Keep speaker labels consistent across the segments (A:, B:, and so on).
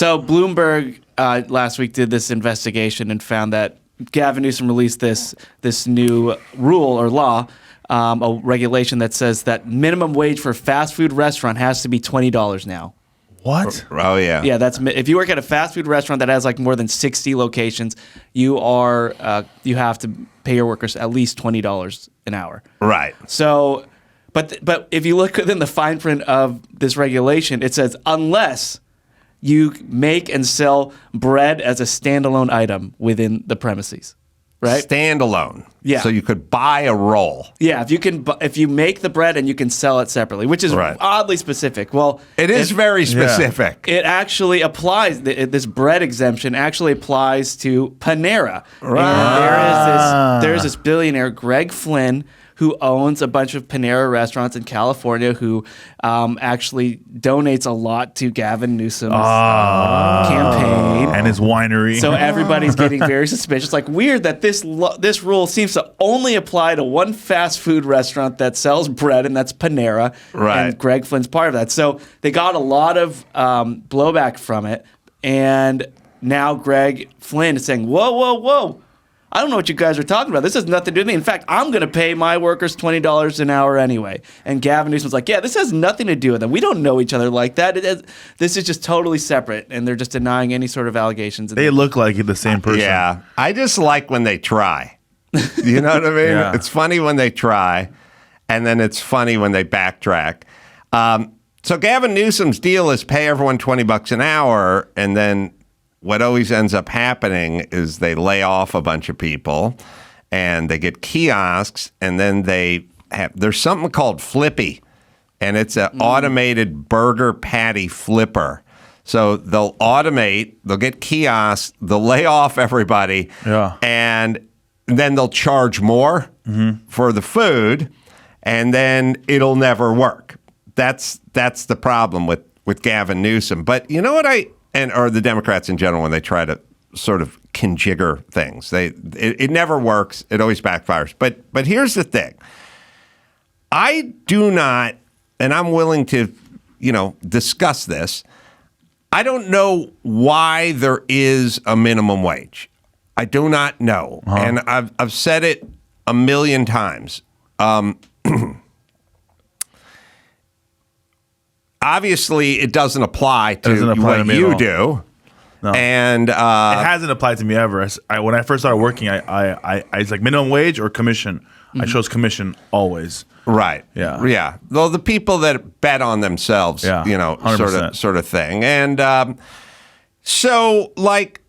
A: So Bloomberg last week did this investigation and found that Gavin Newsom released this new rule or law, a regulation that says that minimum wage for a fast food restaurant has to be $20 now.
B: What?
C: Oh, yeah.
A: Yeah, that's if you work at a fast food restaurant that has like more than 60 locations, you have to pay your workers at least $20 an hour.
C: Right.
A: So, but if you look within the fine print of this regulation, it says unless you make and sell bread as a standalone item within the premises, right?
C: Standalone.
A: Yeah.
C: So you could buy a roll.
A: Yeah, if you make the bread and you can sell it separately, which is oddly specific. Well,
C: it is very specific.
A: It actually applies. This bread exemption actually applies to Panera.
C: Right.
A: And there's this billionaire, Greg Flynn, who owns a bunch of Panera restaurants in California, who actually donates a lot to Gavin Newsom's campaign
B: and his winery.
A: So everybody's getting very suspicious. Like, weird that this rule seems to only apply to one fast food restaurant that sells bread, and that's Panera.
C: Right.
A: And Greg Flynn's part of that. So they got a lot of blowback from it, and now Greg Flynn is saying, whoa. I don't know what you guys are talking about. This has nothing to do with me. In fact, I'm going to pay my workers $20 an hour anyway. And Gavin Newsom's like, yeah, this has nothing to do with them. We don't know each other like that. This is just totally separate, and they're just denying any sort of allegations.
B: They look like the same person.
C: Yeah. I just like when they try. You know what I mean?
B: Yeah.
C: It's funny when they try, and then it's funny when they backtrack. So Gavin Newsom's deal is pay everyone $20 an hour, and then what always ends up happening is they lay off a bunch of people and they get kiosks, and then there's something called Flippy, and it's an automated burger patty flipper. So they'll get kiosks, they'll lay off everybody, and then they'll charge more for the food, and then it'll never work. That's the problem with Gavin Newsom. But you know what or the Democrats in general, when they try to sort of conjigger things, it never works. It always backfires. But here's the thing. I do not, and I'm willing to, discuss this. I don't know why there is a minimum wage. I do not know. And I've said it a million times. Obviously, it doesn't apply to what you do.
B: No.
C: And
B: it hasn't applied to me ever. When I first started working, I it's like minimum wage or commission. I chose commission always.
C: Right.
B: Yeah.
C: Yeah. Well, the people that bet on themselves,
B: 100%.
C: sort of thing. And so, like,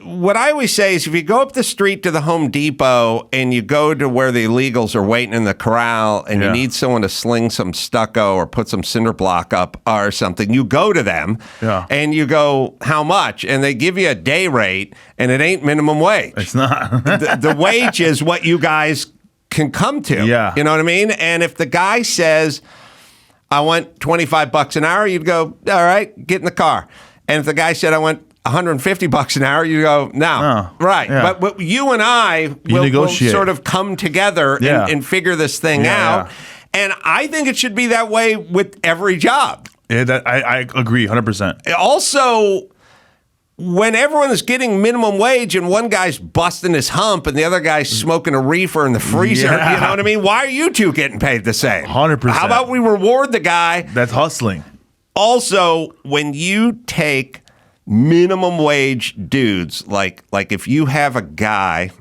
C: what I always say is if you go up the street to the Home Depot and you go to where the illegals are waiting in the corral and you need someone to sling some stucco or put some cinder block up or something, you go to them and you go, how much? And they give you a day rate, and it ain't minimum wage.
B: It's not.
C: the wage is what you guys can come to.
B: Yeah.
C: You know what I mean? And if the guy says, I want $25 an hour, you'd go, all right, get in the car. And if the guy said, I want $150 an hour, you go, no. Right.
B: Yeah.
C: But you and I will sort of come together and figure this thing out. And I think it should be that way with every job.
B: Yeah, I agree 100%.
C: Also, when everyone is getting minimum wage and one guy's busting his hump and the other guy's smoking a reefer in the freezer, you know what I mean? Why are you two getting paid the same?
B: 100%.
C: How about we reward the guy
B: that's hustling?
C: Also, when you take minimum wage dudes, like if you have a guy,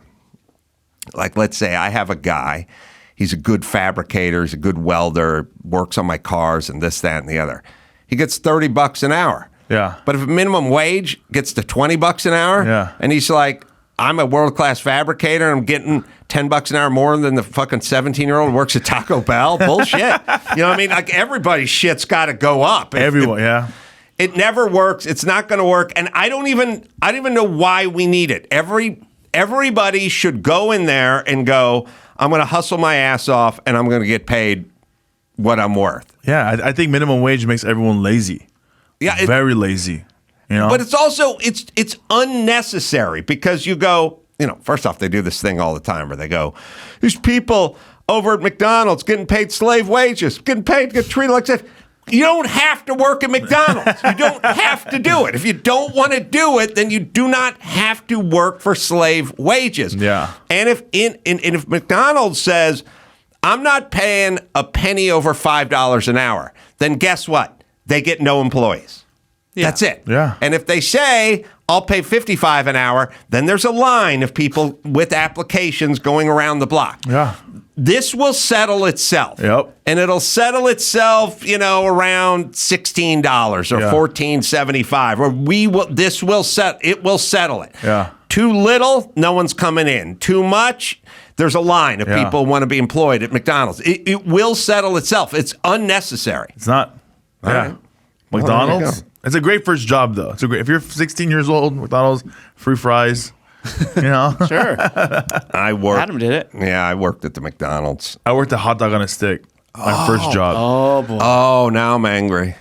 C: like let's say I have a guy, he's a good fabricator, he's a good welder, works on my cars and this, that, and the other. He gets $30 an hour.
B: Yeah.
C: But if minimum wage gets to $20 an hour, and he's like, I'm a world-class fabricator, I'm getting $10 an hour more than the fucking 17-year-old who works at Taco Bell. Bullshit. You know what I mean? Like, everybody's shit's got to go up.
B: Everyone,
C: It never works. It's not going to work. And I don't even know why we need it. Everybody should go in there and go, I'm going to hustle my ass off and I'm going to get paid what I'm worth.
B: Yeah, I think minimum wage makes everyone lazy.
C: Yeah,
B: very lazy.
C: But it's also it's unnecessary because you go, first off, they do this thing all the time where they go, these people over at McDonald's getting paid slave wages, getting treated like that. You don't have to work at McDonald's. You don't have to do it. If you don't want to do it, then you do not have to work for slave wages.
B: Yeah.
C: And if McDonald's says, I'm not paying a penny over $5 an hour, then guess what? They get no employees.
A: Yeah.
C: That's it.
B: Yeah.
C: And if they say, I'll pay $55 an hour, then there's a line of people with applications going around the block.
B: Yeah.
C: This will settle itself.
B: Yep.
C: And it'll settle itself, around $16 or
B: Yeah.
C: $14.75. Or it will settle it.
B: Yeah.
C: Too little, no one's coming in. Too much, there's a line of
B: Yeah.
C: people who want to be employed at McDonald's. It will settle itself. It's unnecessary.
B: It's not.
C: All
B: Yeah.
C: right.
B: McDonald's.
C: Well, there you
B: It's a great first job, though. If you're 16 years old, McDonald's, free fries.
A: Sure.
C: I worked.
A: Adam did it.
C: Yeah, I worked at the McDonald's.
B: I worked a hot dog on a stick. My first job.
A: Oh, boy.
C: Oh, now I'm angry.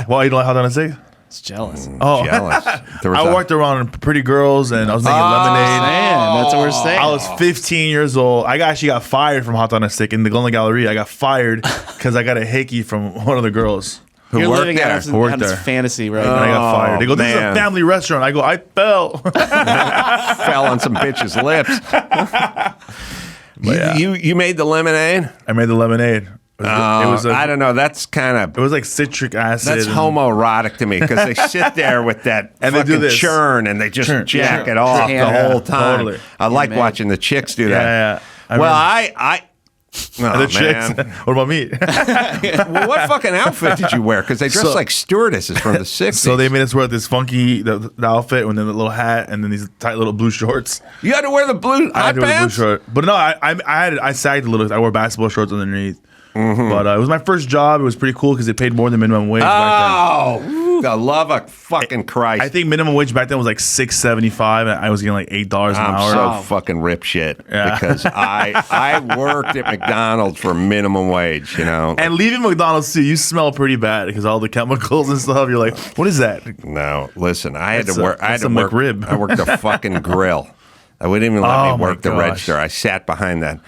B: Why you don't like hot dog on a stick?
A: It's jealous.
B: Oh,
C: Jealous. There was
B: I
C: a-
B: worked around pretty girls, and I was making lemonade.
A: Man, that's what we're saying.
B: I was 15 years old. I actually got fired from Hot Dog on a Stick in the Golden Galleria. I got fired because I got a hickey from one of the girls.
A: You're
C: worked
A: living
C: there?
A: out
B: Who worked
A: this
B: there?
A: fantasy right
B: And I
A: now.
B: got fired. They go, this is
C: man.
B: a family restaurant. I go, I fell.
C: fell on some bitch's lips.
B: yeah.
C: You made the lemonade?
B: I made the lemonade. It was
C: I don't know. That's kind of
B: It was like citric acid.
C: that's
B: and-
C: homoerotic to me because they sit there with that
B: And they do
C: fucking
B: this.
C: churn and they just
B: Churn.
C: jack
A: Yeah.
C: it off the
A: Yeah,
C: whole time.
B: totally.
C: I like
A: man.
C: watching the chicks do that.
B: Yeah, yeah.
C: Well,
B: remember-
C: oh,
B: the chicks.
C: man.
B: What about me?
C: Well, what fucking outfit did you wear? Because they dress
B: So-
C: like stewardesses from the 60s.
B: So they made us wear this funky the outfit and then the little hat and then these tight little blue shorts.
C: You had to wear the blue
B: I
C: hot
B: had to wear the blue
C: pants?
B: short, but no, I sagged a little. I wore basketball shorts underneath.
C: Mm-hmm.
B: But it was my first job. It was pretty cool because it paid more than minimum wage back then.
C: Oh, the love of fucking Christ.
B: I think minimum wage back then was like $6.75, and I was getting like $8 an
C: I'm
B: hour.
C: so fucking rip shit
B: Yeah.
C: because I worked at McDonald's for minimum wage,
B: And leaving McDonald's too, you smell pretty bad because all the chemicals and stuff. You're like, what is that?
C: No, listen, I had
B: That's
C: to work.
B: a-
C: I had
B: that's
C: to
B: a
C: work.
B: McRib.
C: I worked the fucking grill. I wouldn't even let
B: Oh,
C: me
B: my
C: work the
B: gosh.
C: register. I sat behind that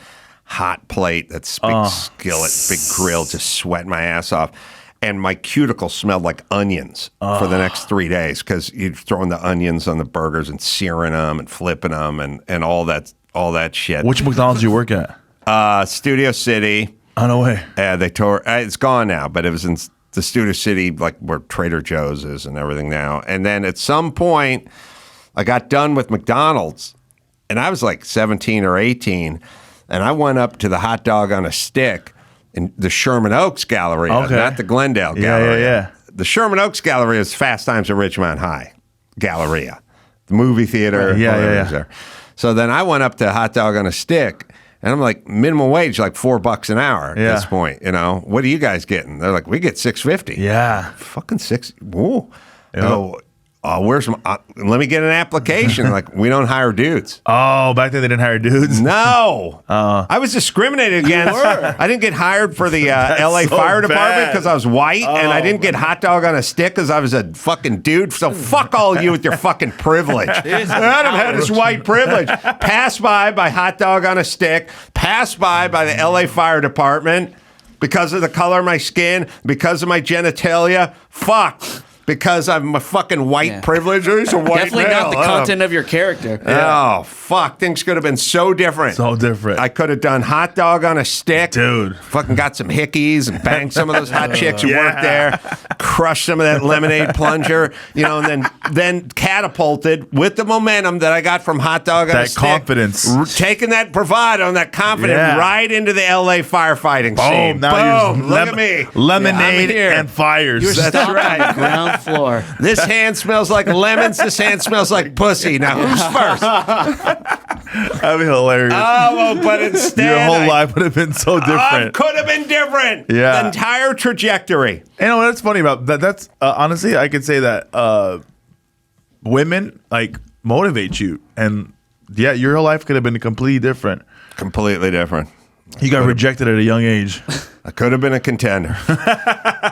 C: hot plate, that big skillet, big grill, just sweating my ass off. And my cuticle smelled like onions for the next 3 days because you're throwing the onions on the burgers and searing them and flipping them and all that shit.
B: Which McDonald's do you work at?
C: Studio City.
B: Oh, no way.
C: They tore. It's gone now, but it was in the Studio City, like where Trader Joe's is and everything now. And then at some point, I got done with McDonald's, and I was like 17 or 18, and I went up to the hot dog on a stick in the Sherman Oaks Galleria,
B: Okay.
C: not the Glendale
B: Yeah,
C: Galleria.
B: yeah.
C: The Sherman Oaks Galleria is Fast Times at Ridgemont High Galleria, the movie theater.
B: Right. Yeah,
C: whatever
B: yeah,
C: is
B: yeah.
C: there. So then I went up to hot dog on a stick. And I'm like, minimum wage, like $4 an hour at
B: Yeah.
C: this point. What are you guys getting? They're like, we get $6.50.
B: Yeah.
C: Fucking $6. Whoa. Where's my? Let me get an application. Like, we don't hire dudes.
B: Oh, back then they didn't hire dudes.
C: No, I was discriminated against. I didn't get hired for the LA
B: so
C: Fire Department
B: bad.
C: because I was white, and I didn't get hot dog on a stick because I was a fucking dude. So fuck all you with your fucking privilege. Adam had his white privilege. Passed by hot dog on a stick. Passed by the LA Fire Department because of the color of my skin, because of my genitalia. Fuck. Because I'm a fucking white privilege. He's a white
A: Definitely
C: male.
A: not the content of your character.
C: Oh, fuck. Things could have been so different.
B: So different.
C: I could have done hot dog on a stick.
B: Dude.
C: Fucking got some hickeys and banged some of those hot chicks who
B: Yeah.
C: worked there. Crushed some of that lemonade plunger, and then catapulted with the momentum that I got from hot dog on a
B: That
C: stick.
B: confidence.
C: Taking that bravado and that confidence
B: Yeah.
C: right into the LA firefighting scene.
B: Boom. Now
C: Boom.
B: you're
C: Look at me.
B: Lemonade
C: I'm here.
B: and fires.
A: You're
C: That's
A: stuck on
C: right.
A: the ground floor.
C: This hand smells like lemons. This hand smells like pussy. Now, who's first?
B: That'd be hilarious.
C: Oh, well, but instead,
B: Your whole life would have been so different.
C: Could have been different.
B: Yeah.
C: The entire trajectory.
B: You know what's funny about that? That's honestly, I could say that women like motivate you, and yeah, your whole life could have been completely different.
C: Completely different.
B: You got rejected at a young age.
C: I could have been a contender.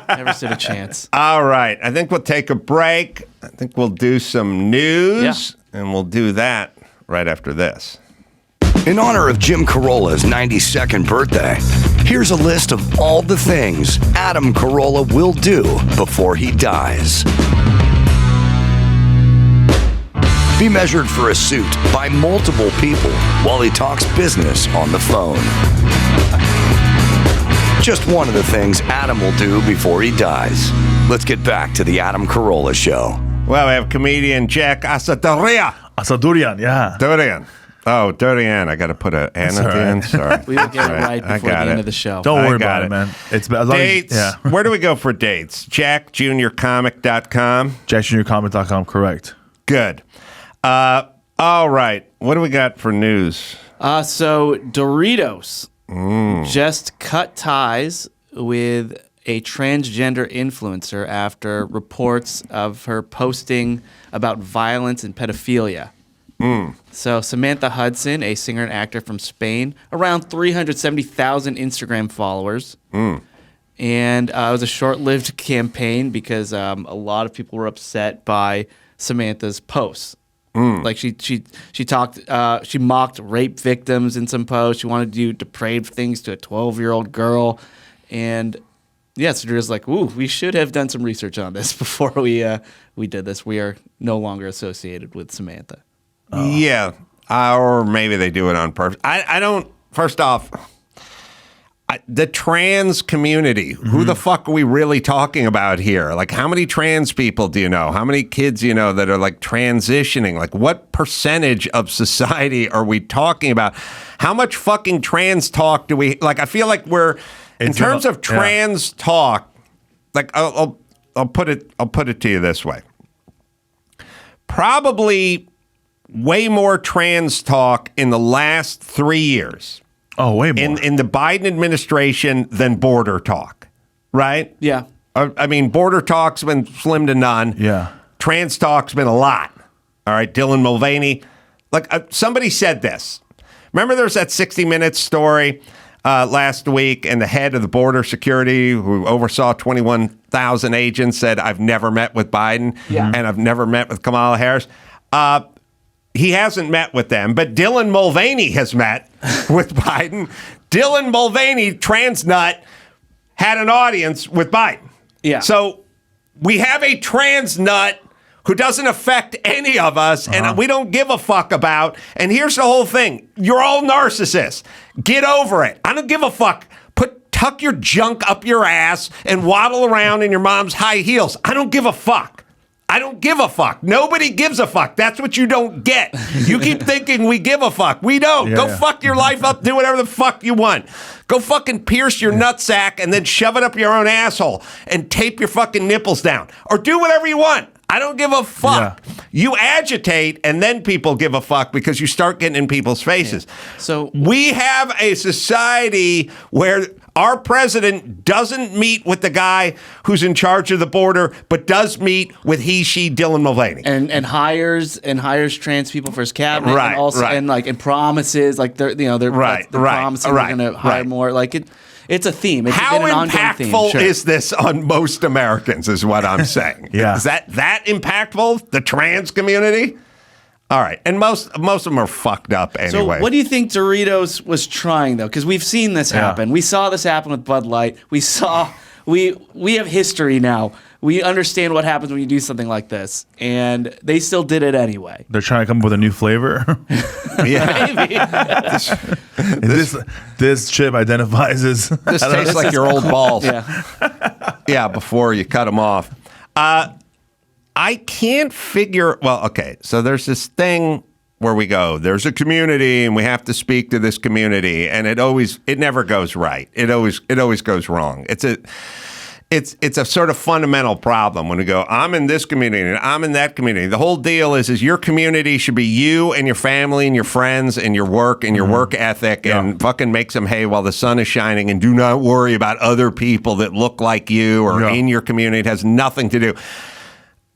A: Never stood a chance.
C: All right. I think we'll take a break. I think we'll do some news, and we'll do that right after this.
D: In honor of Jim Carolla's 92nd birthday, Here's a list of all the things Adam Carolla will do before he dies. Be measured for a suit by multiple people while he talks business on the phone. Just one of the things Adam will do before he dies. Let's get back to the Adam Carolla Show.
C: Well, we have comedian Jack
B: Assadourian, yeah.
C: Dorian. Oh, Dorian. I got to put an N at the end. Sorry.
A: We will get it right before the end of the show.
B: Don't worry
C: got
B: about it, man. It's as long
C: dates.
B: As, yeah.
C: Where do we go for dates? JackJuniorComic.com.
B: JackJuniorComic.com, correct.
C: Good. All right. What do we got for news?
A: So Doritos just cut ties with a transgender influencer after reports of her posting about violence and pedophilia. So Samantha Hudson, a singer and actor from Spain, around 370,000 Instagram followers. And it was a short-lived campaign because a lot of people were upset by Samantha's posts. Like she talked, she mocked rape victims in some posts. She wanted to do depraved things to a 12-year-old girl, and yeah, so Drew's like, "Ooh, we should have done some research on this before we did this. We are no longer associated with Samantha."
C: Yeah, or maybe they do it on purpose. I don't. First off, the trans community, who the fuck are we really talking about here? Like, how many trans people do you know? How many kids you know that are like transitioning? Like, what percentage of society are we talking about? How much fucking trans talk do we like? I feel like we're in terms of trans talk. Like, I'll put it to you this way. Probably way more trans talk in the last 3 years.
B: Oh, way more.
C: In the Biden administration than border talk, right?
A: Yeah.
C: I mean, border talk's been slim to none.
B: Yeah.
C: Trans talk's been a lot. All right, Dylan Mulvaney. Like, somebody said this. Remember there's that 60 Minutes story last week, and the head of the border security who oversaw 21,000 agents said, I've never met with Biden, and I've never met with Kamala Harris. He hasn't met with them, but Dylan Mulvaney has met with Biden. Dylan Mulvaney, trans nut, had an audience with Biden.
A: Yeah.
C: So we have a trans nut who doesn't affect any of us and we don't give a fuck about. And here's the whole thing. You're all narcissists. Get over it. I don't give a fuck. Tuck your junk up your ass and waddle around in your mom's high heels. I don't give a fuck. I don't give a fuck. Nobody gives a fuck. That's what you don't get. You keep thinking we give a fuck. We don't. Go fuck your life up. Do whatever the fuck you want. Go fucking pierce your nutsack and then shove it up your own asshole and tape your fucking nipples down. Or do whatever you want. I don't give a fuck. Yeah. You agitate and then people give a fuck because you start getting in people's faces.
A: Yeah. So
C: we have a society where our president doesn't meet with the guy who's in charge of the border, but does meet with she, Dylan Mulvaney,
A: and hires trans people for his cabinet,
C: right?
A: And also,
C: right.
A: and promises like they're promising they're going to hire more. Like it's a theme. It's
C: How
A: been an
C: impactful
A: theme. Sure.
C: is this on most Americans? Is what I'm saying.
B: Yeah.
C: Is that impactful? The trans community. All right, and most of them are fucked up anyway.
A: So what do you think Doritos was trying, though? Because we've seen this happen. We saw this happen with Bud Light. We have history now. We understand what happens when you do something like this, and they still did it anyway.
B: They're trying to come up with a new flavor.
C: Yeah,
B: maybe. This chip identifies as.
C: This tastes like your old balls.
A: Yeah.
C: Yeah, before you cut them off. I can't figure. Well, okay. So there's this thing where we go. There's a community, and we have to speak to this community, and it never goes right. It always goes wrong. It's a sort of fundamental problem when we go. I'm in this community, and I'm in that community. The whole deal is your community should be you and your family and your friends and your work and your work ethic, and fucking make some hay while the sun is shining, and do not worry about other people that look like you or in your community. It has nothing to do.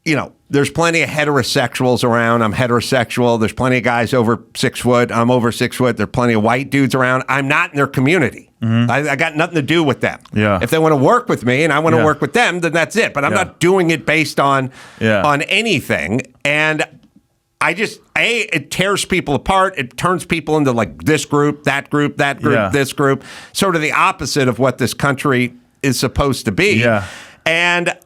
C: You know, there's plenty of heterosexuals around. I'm heterosexual. There's plenty of guys over 6 foot. I'm over 6 foot. There's plenty of white dudes around. I'm not in their community. I got nothing to do with them.
B: Yeah.
C: If they want to work with me and I want to work with them, then that's it. But I'm not doing it based on anything. And it tears people apart. It turns people into like this group, that group, that group,
B: Yeah.
C: this group, sort of the opposite of what this country is supposed to be.
B: Yeah.
C: And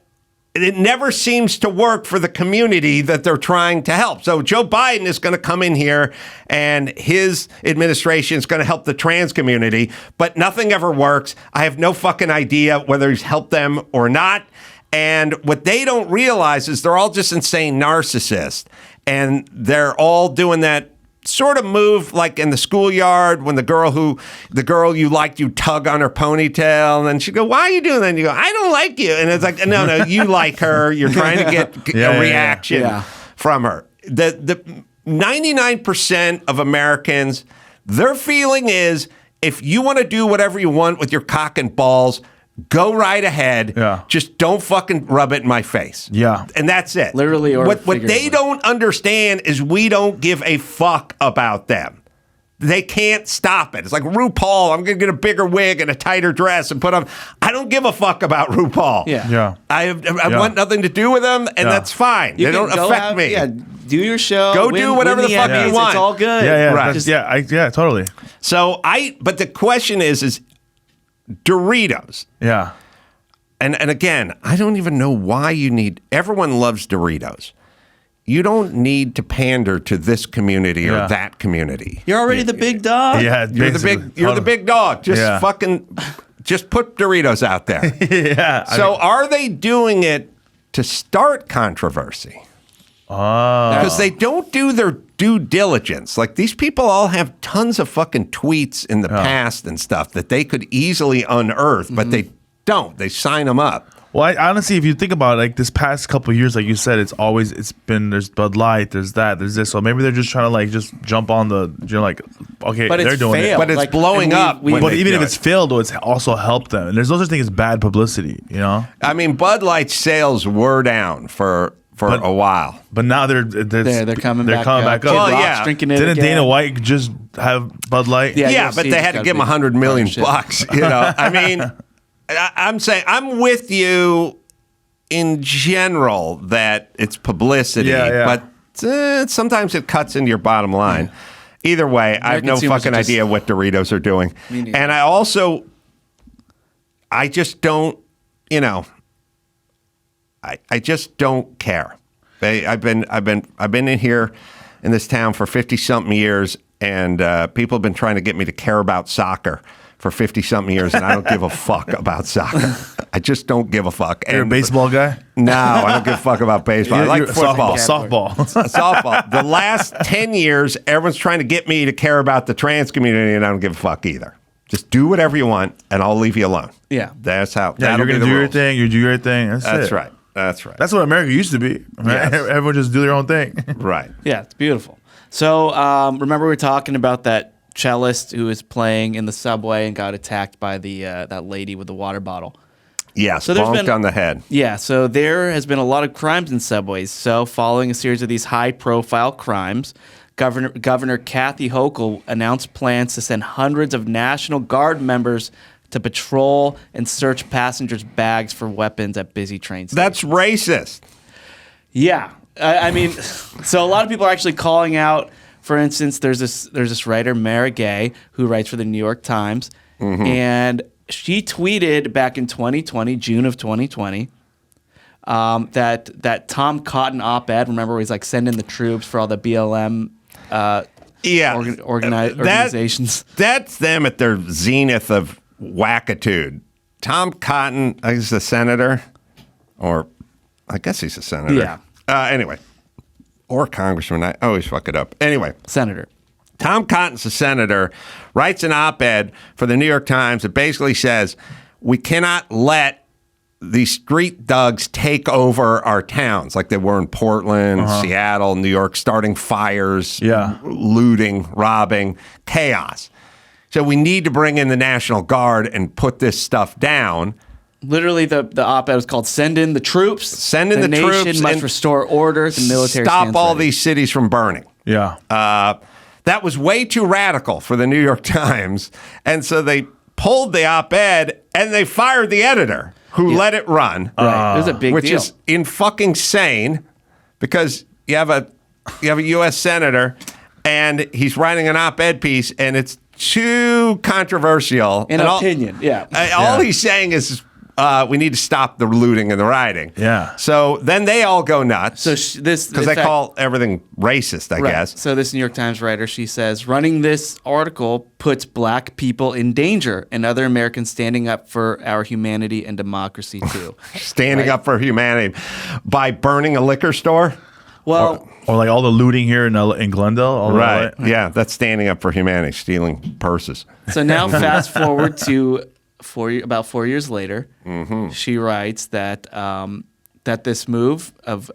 C: it never seems to work for the community that they're trying to help. So Joe Biden is going to come in here and his administration is going to help the trans community, but nothing ever works. I have no fucking idea whether he's helped them or not. And what they don't realize is they're all just insane narcissists. And they're all doing that sort of move like in the schoolyard when the girl you liked, you tug on her ponytail, and then she'd go, "Why are you doing that?" And you go, "I don't like you." And it's like, no, you like her. You're trying to get a reaction from her. The 99% of Americans, their feeling is if you want to do whatever you want with your cock and balls, go right ahead.
B: Yeah.
C: Just don't fucking rub it in my face.
B: Yeah.
C: And that's it.
A: Literally or
C: what they
A: figuratively.
C: don't understand is we don't give a fuck about them. They can't stop it. It's like RuPaul. I'm going to get a bigger wig and a tighter dress and put on. I don't give a fuck about RuPaul.
A: Yeah.
C: I want nothing to do with them, and that's fine. They don't affect me.
A: Yeah, do your show.
C: Go do whatever the fuck you want.
A: It's all good.
B: Yeah,
C: Right.
B: Totally.
C: So but the question is Doritos.
B: Yeah.
C: And again, I don't even know why everyone loves Doritos. You don't need to pander to this community or that community.
A: You're already the big dog.
B: Yeah.
C: You're the big dog. Just put Doritos out there.
B: Yeah.
C: So are they doing it to start controversy? Because they don't do their due diligence. Like these people all have tons of fucking tweets in the past and stuff that they could easily unearth, but they don't. They sign them up.
B: Well, honestly, if you think about it, like this past couple of years, like you said, it's been there's Bud Light, there's that, there's this. So maybe they're just trying to like just jump on okay,
A: But
B: they're
A: it's
B: doing
A: failed.
C: But it's
A: Like,
C: blowing
A: and
C: up.
B: it. But even if it's failed, though, it's also helped them. And there's no such thing as bad publicity, you know.
C: I mean, Bud Light sales were down for a while.
B: But now they're
A: coming
B: back up.
C: Well,
A: Kid Rock's
C: yeah.
A: drinking it
B: Didn't
A: again.
B: Dana White just have Bud Light?
A: Yeah.
C: Yeah, but
A: UFC
C: they had to
A: gotta
C: give him
A: be
C: $100 million
A: shit.
C: bucks. You know, I mean, I'm saying I'm with you in general that it's publicity, but sometimes it cuts into your bottom line. Either way, I have no
A: consumers
C: fucking
A: are just-
C: idea what Doritos are doing,
A: Me neither.
C: and I just don't, I just don't care. I've been in here in this town for 50-something years, and people have been trying to get me to care about soccer for 50-something years, and I don't give a fuck about soccer. I just don't give a fuck.
B: You're a baseball guy?
C: No, I don't give a fuck about baseball. I like football.
B: Softball.
C: Softball. The last 10 years, everyone's trying to get me to care about the trans community, and I don't give a fuck either. Just do whatever you want, and I'll leave you alone.
A: Yeah.
C: That's how.
B: Yeah, you're going to do your thing. You do your thing.
C: That's
B: it.
C: right. That's right.
B: That's what America used to be. Right?
C: Yes.
B: Everyone just do their own thing.
C: right.
A: Yeah, it's beautiful. So remember we were talking about that cellist who was playing in the subway and got attacked by that lady with the water bottle.
C: Yeah,
A: So there's
C: bonked
A: been-
C: on the head.
A: Yeah, so there has been a lot of crimes in subways. So following a series of these high-profile crimes, Governor Kathy Hochul announced plans to send hundreds of National Guard members to patrol and search passengers' bags for weapons at busy train stations.
C: That's racist.
A: Yeah, I mean, so a lot of people are actually calling out. For instance, there's this writer, Mara Gay, who writes for the New York Times, and she tweeted back in 2020, June of 2020, that Tom Cotton op-ed. Remember, where he's like sending the troops for all the BLM organizations.
C: That's them at their zenith of wackitude. Tom Cotton, he's a senator, or I guess he's a senator.
A: Yeah.
C: Anyway, or congressman. I always fuck it up. Anyway,
A: Senator.
C: Tom Cotton's a senator, writes an op-ed for the New York Times that basically says, we cannot let these street thugs take over our towns like they were in Portland, Seattle, New York, starting fires, looting, robbing, chaos. So we need to bring in the National Guard and put this stuff down.
A: Literally, the op-ed was called "Send in the troops."
C: Send in the
A: nation
C: troops
A: must
C: and
A: restore order. The military
C: Stop
A: stands
C: all
A: ready.
C: these cities from burning.
B: Yeah.
C: That was way too radical for the New York Times. And so they pulled the op-ed and they fired the editor who let it run.
A: Right. It was a big
C: which
A: deal.
C: is in fucking sane because you have a U.S. senator, and he's writing an op-ed piece, and it's too controversial.
A: An opinion,
C: All he's saying is we need to stop the looting and the rioting.
B: Yeah.
C: So then they all go nuts.
A: So
C: because they call everything racist, I guess.
A: So this New York Times writer, she says, running this article puts black people in danger and other Americans standing up for our humanity and democracy too.
C: Standing up for humanity by burning a liquor store?
A: Well,
B: or like all the looting here in Glendale. All
C: right.
B: that.
C: Yeah, that's standing up for humanity, stealing purses.
A: so now fast forward to about 4 years later, she writes that that this move of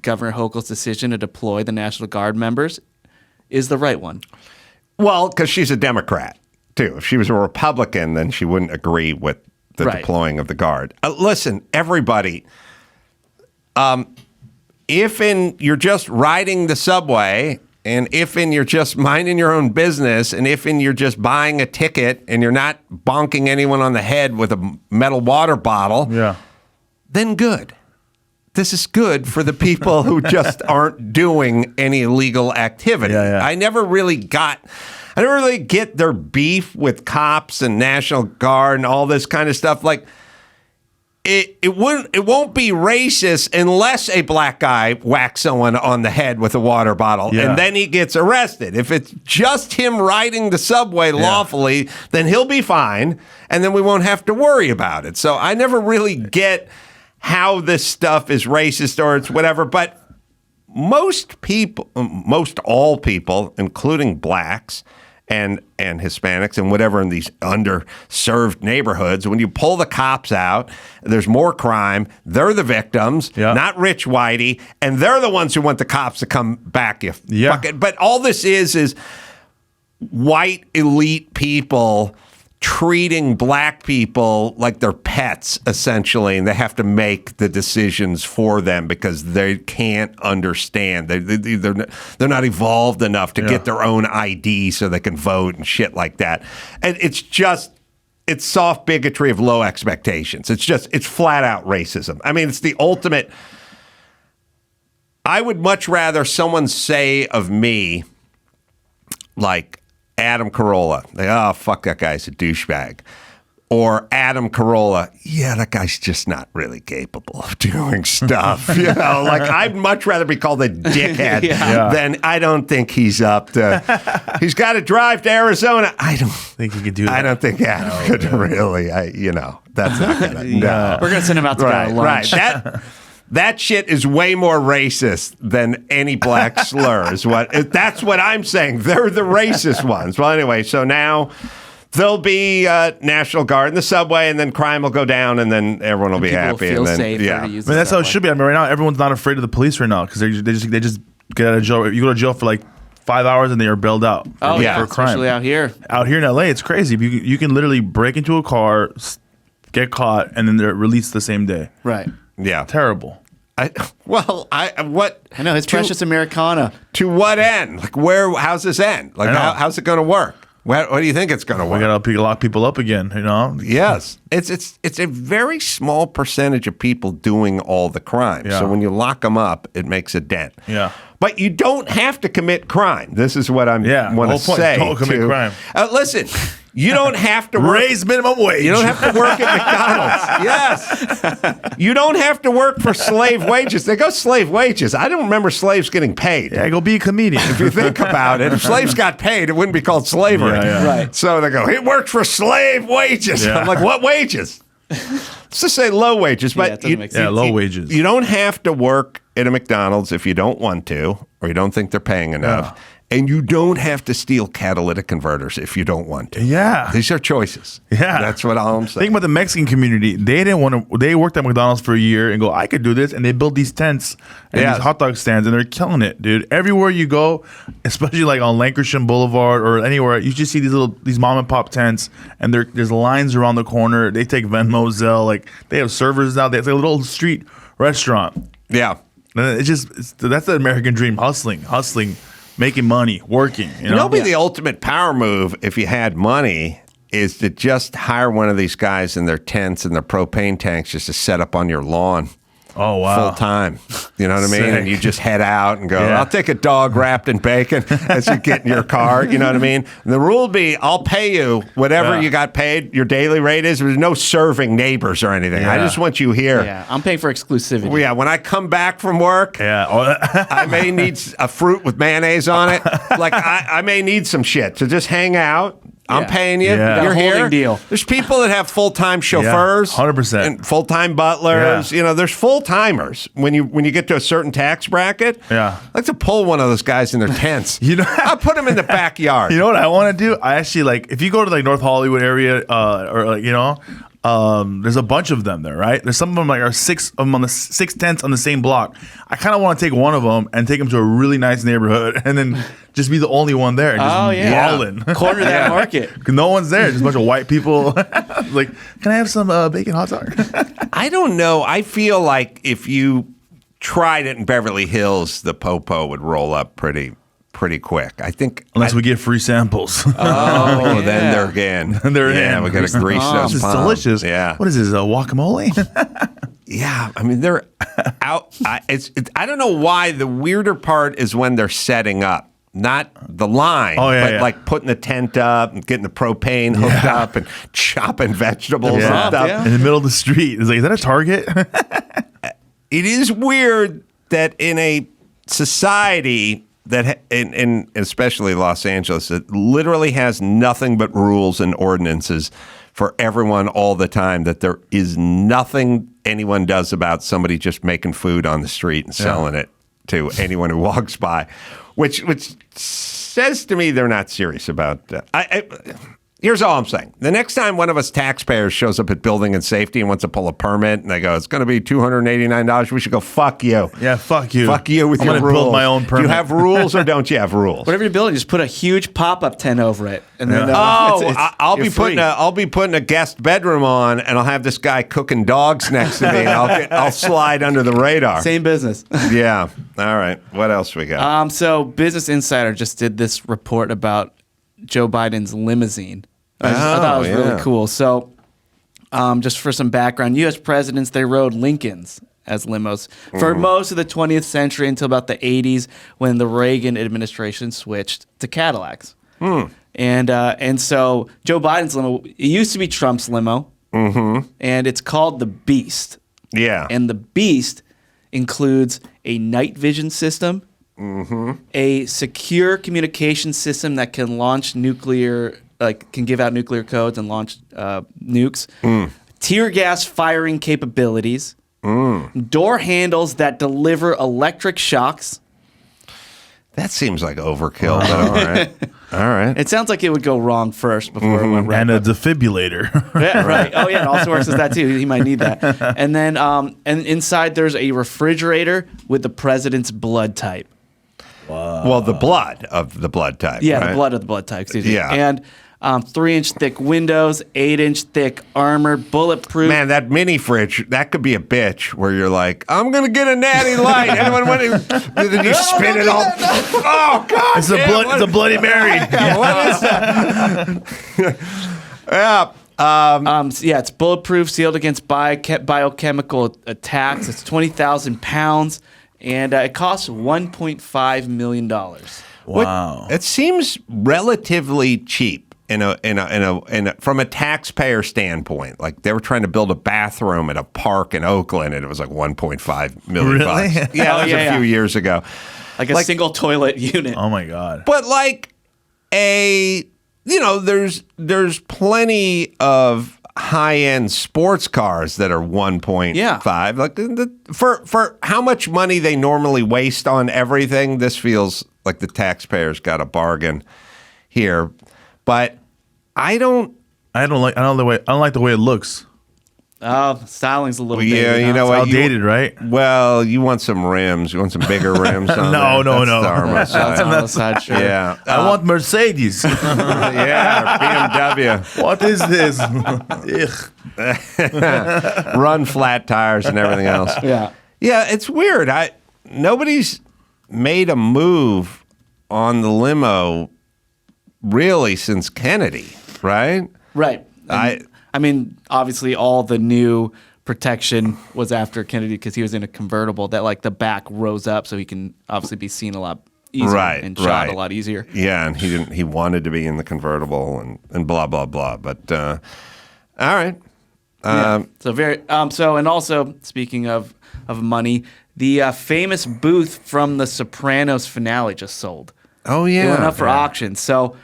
A: Governor Hochul's decision to deploy the National Guard members is the right one.
C: Well, because she's a Democrat, too. If she was a Republican, then she wouldn't agree with the deploying of the Guard. Listen, everybody, if you're just riding the subway, and if you're just minding your own business, and if you're just buying a ticket and you're not bonking anyone on the head with a metal water bottle, then good. This is good for the people who just aren't doing any illegal activity. I never really get their beef with cops and National Guard and all this kind of stuff. Like, it won't be racist unless a black guy whacks someone on the head with a water bottle and then he gets arrested. If it's just him riding the subway lawfully, then he'll be fine, and then we won't have to worry about it. So I never really get how this stuff is racist or it's whatever, but most all people, including blacks and Hispanics and whatever in these underserved neighborhoods, when you pull the cops out, there's more crime. They're the victims, not rich whitey, and they're the ones who want the cops to come back. But all this is white elite people treating black people like they're pets, essentially, and they have to make the decisions for them because they can't understand. They're not evolved enough to get their own ID so they can vote and shit like that. And it's soft bigotry of low expectations. It's flat out racism. I mean, it's the ultimate. I would much rather someone say of me, like, Adam Carolla, fuck, that guy's a douchebag. Or Adam Carolla, that guy's just not really capable of doing stuff. Like, I'd much rather be called a dickhead than I don't think he's up to. He's got to drive to Arizona. I don't think he could do that. I don't think Adam could really. That's not gonna. No,
A: we're gonna send him out to go to lunch.
C: Right. That shit is way more racist than any black slur. That's what I'm saying. They're the racist ones. Well, anyway, so now there'll be National Guard in the subway, and then crime will go down, and then everyone will be happy.
A: Feel
C: and then,
A: safe.
B: I mean, that's how it should be. I mean, right now everyone's not afraid of the police right now because they just get out of jail. You go to jail for like 5 hours and they are bailed out.
A: For a crime. Especially out here.
B: Out here in LA, it's crazy. You can literally break into a car, get caught, and then they're released the same day.
A: Right.
C: Yeah.
B: Terrible.
A: I know, his precious Americana.
C: To what end? Like, how's this end? Like, how's it going to work? What do you think it's going to work?
B: We got to lock people up again,
C: Yes. It's a very small percentage of people doing all the crime.
B: Yeah.
C: So when you lock them up, it makes a dent.
B: Yeah.
C: But you don't have to commit crime. This is what I want to say.
B: Don't commit crime.
C: Listen, you don't have to
B: raise minimum wage.
C: You don't have to work at McDonald's. Yes. You don't have to work for slave wages. They go slave wages. I don't remember slaves getting paid.
B: Yeah, go be a comedian.
C: If you think about it, if slaves got paid, it wouldn't be called slavery.
A: Right.
C: So they go, it worked for slave wages. I'm like, what wages? Let's just say low wages. But
B: low wages.
C: You don't have to work at a McDonald's if you don't want to, or you don't think they're paying enough.
B: Yeah.
C: And you don't have to steal catalytic converters if you don't want to.
B: Yeah.
C: These are choices.
B: Yeah.
C: That's what I'm saying.
B: Think about the Mexican community. They worked at McDonald's for a year and go, I could do this. And they build these tents and these hot dog stands, and they're killing it, dude. Everywhere you go, especially like on Lancashire Boulevard or anywhere, you just see these mom and pop tents, and there's lines around the corner. They take Venmo, Zelle. Like, they have servers now. It's like a little street restaurant.
C: Yeah.
B: And that's the American dream, hustling. Making money, working.
C: The ultimate power move, if you had money, is to just hire one of these guys in their tents and their propane tanks just to set up on your lawn.
B: Oh, wow.
C: full time. You know what I mean?
B: Sick.
C: And you just head out and go,
B: Yeah.
C: I'll take a dog wrapped in bacon as you get in your car. You know what I mean? And the rule would be, I'll pay you whatever
B: Yeah.
C: you got paid, your daily rate is. There's no serving neighbors or anything. I
B: Yeah.
C: just want you here.
A: Yeah, I'm paying for exclusivity.
C: Well, yeah, when I come back from work,
B: Yeah.
C: I may need a fruit with mayonnaise on it. Like, I may need some shit. So just hang out. I'm
A: Yeah.
C: paying you.
B: Yeah.
C: You're
A: Got a holding
C: here.
A: deal.
C: There's people that have full-time chauffeurs,
B: 100%.
C: and full-time butlers.
B: Yeah.
C: You know, there's full-timers. When you get to a certain tax bracket,
B: Yeah.
C: I like to pull one of those guys in their tents.
B: You know-
C: I put them in the backyard.
B: You know what I want to do? I actually like if you go to like North Hollywood area, or like there's a bunch of them there, right? There's some of them like are six of them on the 6 tents on the same block. I kind of want to take one of them and take them to a really nice neighborhood, and then just be the only one there, and just
A: Oh, yeah.
B: balling.
A: Corner that market.
B: No one's there. Just a bunch of white people. Like, can I have some bacon hot dog?
C: I don't know. I feel like if you tried it in Beverly Hills, the popo would roll up pretty quick. I think.
B: Unless we get free samples.
C: Oh,
A: Yeah.
C: then they're again.
B: They're
C: yeah,
B: in.
C: we got to grease those
B: This is
C: palms.
B: delicious.
C: Yeah.
B: What is this? Guacamole?
C: Yeah, I mean they're out. I don't know why. The weirder part is when they're setting up, not the line,
B: Oh, yeah,
C: but
B: yeah.
C: like putting the tent up and getting the propane hooked up and chopping vegetables
B: Yeah.
C: and stuff.
A: Yeah.
B: In the middle of the street. It's like, is that a Target?
C: It is weird that in a society that in especially Los Angeles, it literally has nothing but rules and ordinances for everyone all the time, that there is nothing anyone does about somebody just making food on the street and selling it to anyone who walks by, which says to me they're not serious about here's all I'm saying. The next time one of us taxpayers shows up at Building and Safety and wants to pull a permit, and they go, it's going to be $289, we should go, fuck you.
B: Yeah, fuck you.
C: Fuck you with
B: I'm
C: your
B: gonna
C: rules.
B: build my own
C: Do
B: permit.
C: you have rules or don't you have rules?
A: Whatever you're building, just put a huge pop-up tent over it, and then
C: I'll
A: you're free.
C: I'll be putting a guest bedroom on, and I'll have this guy cooking dogs next to me, and I'll slide under the radar.
A: Same business.
C: Yeah. All right. What else we got?
A: So Business Insider just did this report about Joe Biden's limousine. I thought it was really cool. So, just for some background, U.S. presidents, they rode Lincolns as limos for most of the 20th century until about the 80s when the Reagan administration switched to Cadillacs. And so Joe Biden's limo, it used to be Trump's limo, and it's called the Beast.
C: Yeah.
A: And the Beast includes a night vision system, a secure communication system that can launch nuclear, can give out nuclear codes and launch nukes, tear gas firing capabilities, door handles that deliver electric shocks.
C: That seems like overkill, but all right. All right.
A: It sounds like it would go wrong first before it went right.
B: And a defibrillator.
A: Yeah, right. Oh, yeah. It also works as that, too. He might need that. And then and inside there's a refrigerator with the president's blood type.
C: Well, the blood of the blood type.
A: Yeah,
C: right?
A: the blood of the blood type, excuse me.
C: Yeah.
A: And 3-inch thick windows, 8-inch thick armor, bulletproof.
C: Man, that mini fridge, that could be a bitch where you're like, I'm going to get a natty light. Anyone want to? Then you spin it all. Oh, God.
B: It's a Bloody Mary.
C: What is that? Yeah.
A: Yeah, it's bulletproof, sealed against biochemical attacks. It's 20,000 pounds, and it costs $1.5 million.
B: Wow.
C: It seems relatively cheap from a taxpayer standpoint. Like they were trying to build a bathroom at a park in Oakland, and it was like $1.5 million.
B: Really?
C: Yeah, that was a few years ago.
A: Like a single toilet unit.
B: Oh my God.
C: But like there's plenty of high-end sports cars that are 1.5.
A: Yeah.
C: Like for how much money they normally waste on everything, this feels like the taxpayers got a bargain here. But I don't
B: I don't like the way it looks.
A: Styling's a little
C: yeah,
A: dated,
C: you know
B: It's
C: what?
B: outdated, right?
C: Well, you want some rims. You want some bigger rims on
B: No,
C: there.
B: no.
C: That's the Armo
A: That's
C: side.
A: on the side, sure.
C: Yeah.
B: I want Mercedes.
C: Yeah, BMW.
B: What is this? Ugh.
C: Run flat tires and everything else.
A: Yeah.
C: Yeah, it's weird. Nobody's made a move on the limo really since Kennedy, right?
A: Right. I mean, obviously, all the new protection was after Kennedy because he was in a convertible that like the back rose up so he can obviously be seen a lot easier and shot a lot easier.
C: Yeah, and he wanted to be in the convertible and blah blah blah. But all right.
A: And also speaking of money, the famous booth from the Sopranos finale just sold.
C: Oh yeah,
A: it went up for auction. So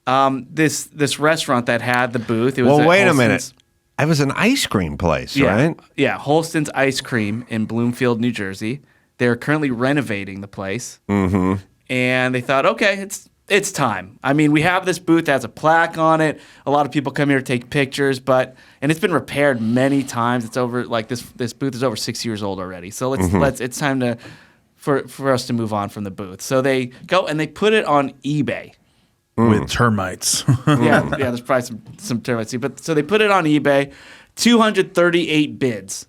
A: this restaurant that had the booth. It was
C: wait a minute. It was an ice cream place, right?
A: Yeah, Holston's Ice Cream in Bloomfield, New Jersey. They're currently renovating the place, and they thought, okay, it's time. I mean, we have this booth that has a plaque on it. A lot of people come here to take pictures, and it's been repaired many times. It's over like this booth is over 6 years old already. So it's time for us to move on from the booth. So they go and they put it on eBay.
B: With termites.
A: yeah, there's probably some termites. But so they put it on eBay, 238 bids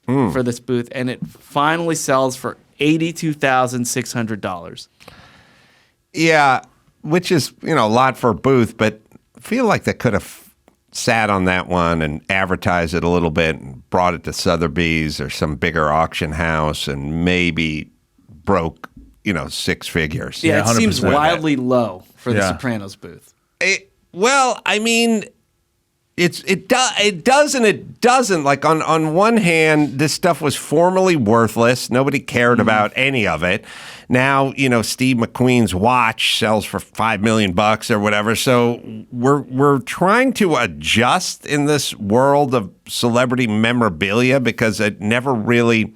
A: for this booth, and it finally sells for $82,600.
C: Yeah, which is a lot for a booth, but I feel like they could have sat on that one and advertised it a little bit and brought it to Sotheby's or some bigger auction house and maybe broke 6 figures.
A: Yeah, it seems wildly low for the Sopranos booth.
C: It does and it doesn't. Like on one hand, this stuff was formerly worthless. Nobody cared about any of it. Now, Steve McQueen's watch sells for $5 million or whatever. So we're trying to adjust in this world of celebrity memorabilia because nobody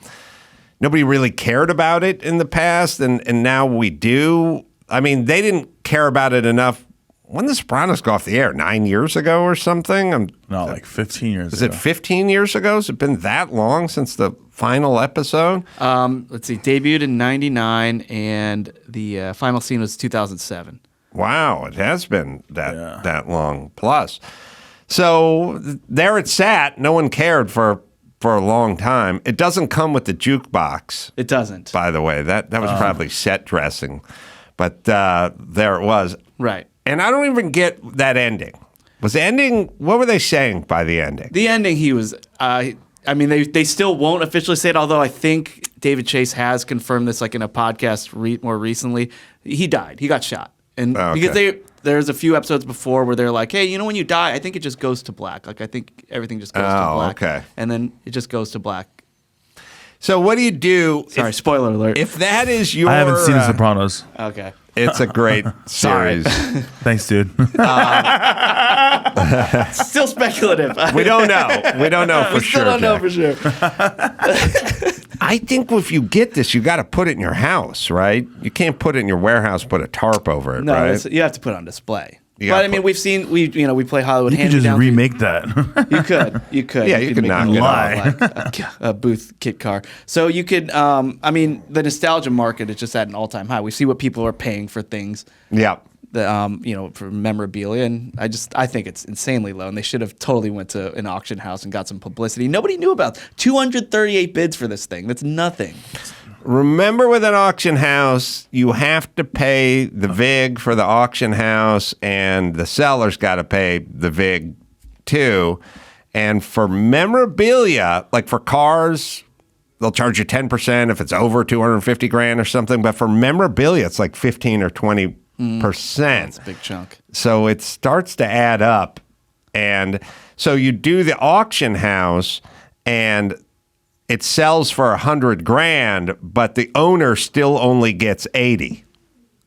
C: really cared about it in the past, and now we do. I mean, they didn't care about it enough. When did The Sopranos go off the air? 9 years ago or something?
B: No, like 15 years ago.
C: Is it 15 years ago? Has it been that long since the final episode?
A: Let's see. Debuted in 99, and the final scene was 2007.
C: Wow, it has been that long plus. So there it sat. No one cared for a long time. It doesn't come with the jukebox.
A: It doesn't.
C: By the way, that was probably set dressing. But there it was.
A: Right.
C: And I don't even get that ending. Was the ending, what were they saying by the ending?
A: The ending, he was, they still won't officially say it, although I think David Chase has confirmed this like in a podcast more recently. He died. He got shot. And because there's a few episodes before where they're like, hey, when you die, I think it just goes to black. Like, I think everything just goes to black.
C: Okay.
A: And then it just goes to black.
C: So what do you do?
A: Sorry, spoiler alert.
C: If that is your...
B: I haven't seen The Sopranos.
A: Okay.
C: It's a great series.
B: Thanks, dude.
A: Still speculative.
C: We don't know. We don't know for sure.
A: We still don't know for sure.
C: I think if you get this, you got to put it in your house, right? You can't put it in your warehouse, put a tarp over it, right?
A: You have to put it on display. But I mean, we play Hollywood.
B: You could just remake that.
A: You could.
C: Yeah, you could knock it
A: off like a booth kit car. So you could. The nostalgia market is just at an all-time high. We see what people are paying for things.
C: Yeah.
A: For memorabilia, and I think it's insanely low, and they should have totally went to an auction house and got some publicity. Nobody knew about 238 bids for this thing. That's nothing.
C: Remember, with an auction house, you have to pay the VIG for the auction house, and the seller's got to pay the VIG too. And for memorabilia, like for cars, they'll charge you 10% if it's over 250 grand or something. But for memorabilia, it's like 15 or 20%.
A: That's a big chunk.
C: So it starts to add up. And so you do the auction house, and it sells for 100 grand, but the owner still only gets 80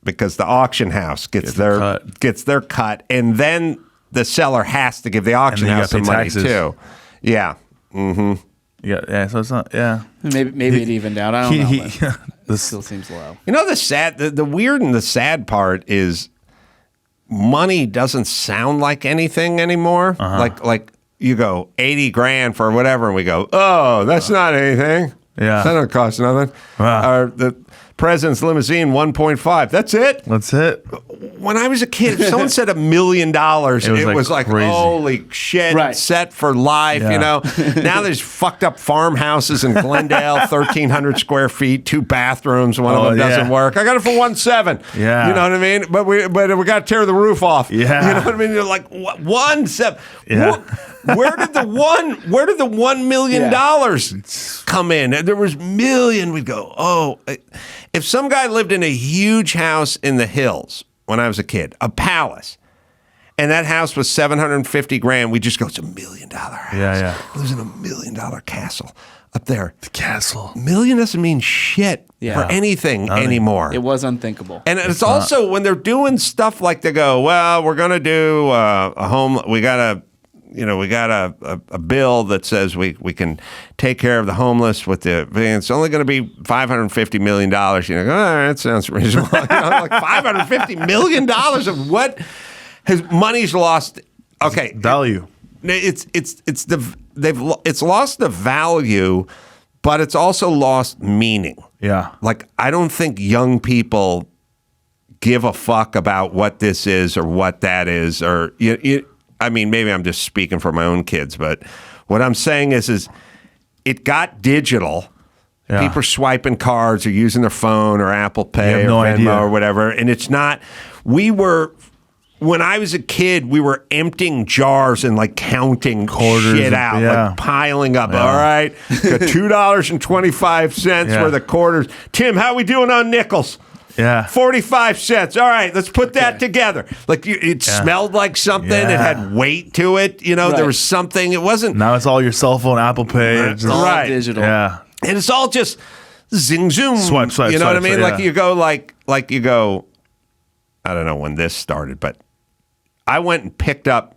C: because the auction house gets their cut, and then the seller has to give the auction house some money too. Yeah. Mm-hmm.
B: Yeah. So it's not. Yeah.
A: Maybe it evened out. I don't know. This still seems low.
C: The weird and the sad part is money doesn't sound like anything anymore. Like you go 80 grand for whatever, and we go, oh, that's not anything.
B: Yeah.
C: That don't cost nothing.
B: Wow.
C: Or the president's limousine, 1.5. That's it.
B: That's it.
C: When I was a kid, if someone said $1 million, it was like
B: crazy.
C: Holy shit,
A: Right.
C: set for life,
B: Yeah.
C: you know? Now there's fucked up farmhouses in Glendale, 1,300 square feet, 2 bathrooms, one of them doesn't work. I got it for 1.7.
B: Yeah.
C: You know what I mean? But we got to tear the roof off.
B: Yeah.
C: You know what I mean? You're like, what? 1.7.
B: Yeah.
C: Where did the $1 million come in? There was million. We'd go, oh, if some guy lived in a huge house in the hills when I was a kid, a palace, and that house was $750,000, we just go, it's $1 million house.
B: Yeah.
C: He lives in $1 million castle up there.
B: The castle.
C: Million doesn't mean shit for anything anymore.
A: It was unthinkable.
C: And it's also when they're doing stuff like they go, well, we're going to do a home. We got a bill that says we can take care of the homeless with the. It's only going to be $550 million. You know, all right, that sounds reasonable. You know, like $550 million of what has money's lost. Okay,
B: Value.
C: It's lost the value, but it's also lost meaning.
B: Yeah.
C: Like, I don't think young people give a fuck about what this is or what that is. Or, I mean, maybe I'm just speaking for my own kids, but what I'm saying is it got digital.
B: Yeah.
C: People are swiping cards or using their phone or Apple Pay or Venmo
B: idea.
C: or whatever. And it's not, when I was a kid, we were emptying jars and like counting
B: Quarters
C: shit out, like piling up.
B: Yeah.
C: All right, got $2.25 worth of quarters. Tim, how we doing on nickels?
B: Yeah.
C: 45 cents. All right, let's put that together. Like it smelled like something. It had weight to it. You know, there was something. It wasn't.
B: Now it's all your cell phone, Apple Pay.
A: It's all digital.
B: Yeah.
C: And it's all just zing zoom.
B: Swipe.
C: You know what I mean?
B: Yeah.
C: Like you go. I don't know when this started, but I went and picked up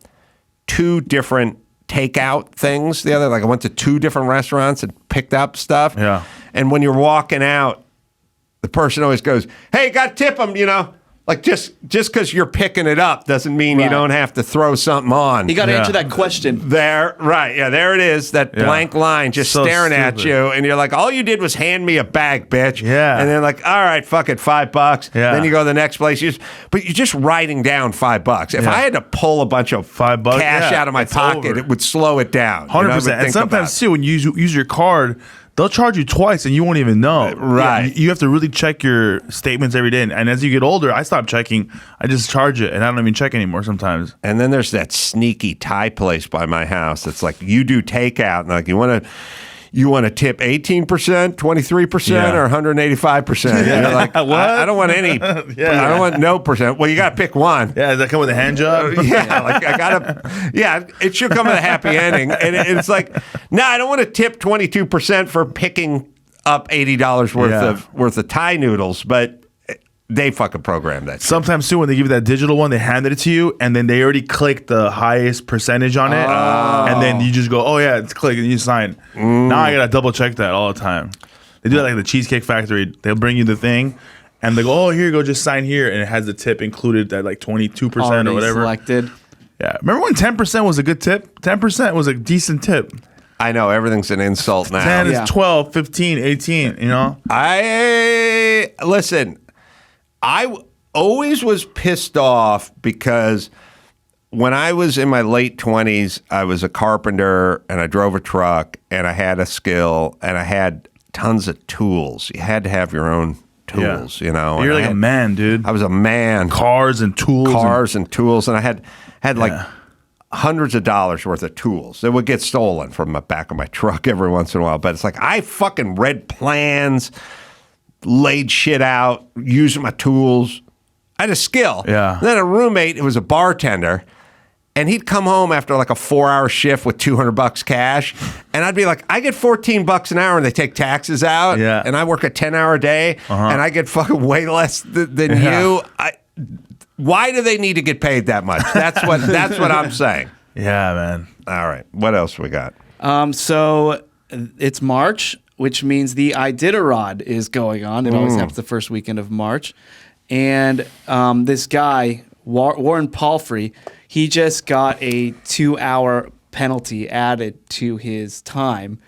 C: 2 different takeout things the other. Like I went to 2 different restaurants and picked up stuff.
B: Yeah.
C: And when you're walking out, the person always goes, "Hey, got to tip them," you know? Like just because you're picking it up doesn't mean you don't have to throw something on.
A: You got to answer that question.
C: There it is, that blank line just
B: So
C: staring at
B: stupid.
C: you, and you're like, all you did was hand me a bag, bitch.
B: Yeah.
C: And then like, all right, fuck it, $5.
B: Yeah.
C: Then you go to the next place, but you're just writing down $5. If I had to pull a bunch of
B: $5,
C: cash
B: yeah,
C: out of my
B: it's
C: pocket,
B: over.
C: it would slow it down.
B: 100%. And sometimes too, when you use your card, they'll charge you twice and you won't even know.
C: Right.
B: You have to really check your statements every day. And as you get older, I stopped checking. I just charge it and I don't even check anymore sometimes.
C: And then there's that sneaky Thai place by my house that's like, you do takeout, and like, you want to tip 18%, 23%, or 185%.
B: Yeah.
C: You're like,
B: What?
C: I don't want any. I don't want no percent. Well, you got to pick one.
B: Yeah, does that come with a hand job?
C: Yeah, like I gotta. Yeah, it should come with a happy ending, and it's like, no, I don't want to tip 22% for picking up $80 worth of Thai noodles, but they fucking programmed that.
B: Sometimes too, when they give you that digital one, they handed it to you, and then they already click the highest percentage on it, and then you just go, "Oh yeah, it's click," and you sign. Now I gotta double check that all the time. They do that like the Cheesecake Factory. They'll bring you the thing, and they go, "Oh, here you go, just sign here," and it has the tip included at like 22% or whatever.
A: Selected.
B: Yeah, remember when 10% was a good tip? 10% was a decent tip.
C: I know everything's an insult now.
B: 10 is 12, 15, 18. You know.
C: Listen. I always was pissed off because when I was in my late 20s, I was a carpenter and I drove a truck and I had a skill and I had tons of tools. You had to have your own tools, you know.
B: You're like a man, dude.
C: I was a man.
B: Cars and tools.
C: And tools. And I had like hundreds of dollars worth of tools that would get stolen from the back of my truck every once in a while. But it's like I fucking read plans, laid shit out, using my tools. I had a skill.
B: Yeah.
C: And then a roommate who was a bartender, and he'd come home after like a 4-hour shift with $200 cash, and I'd be like, I get $14 an hour, and they take taxes out, and I work a 10-hour day, and I get fucking way less than you. Why do they need to get paid that much? That's what I'm saying.
B: Yeah, man.
C: All right. What else we got?
A: So it's March, which means the Iditarod is going on. It always happens the first weekend of March. And this guy, Warren Palfrey, he just got a 2-hour penalty added to his time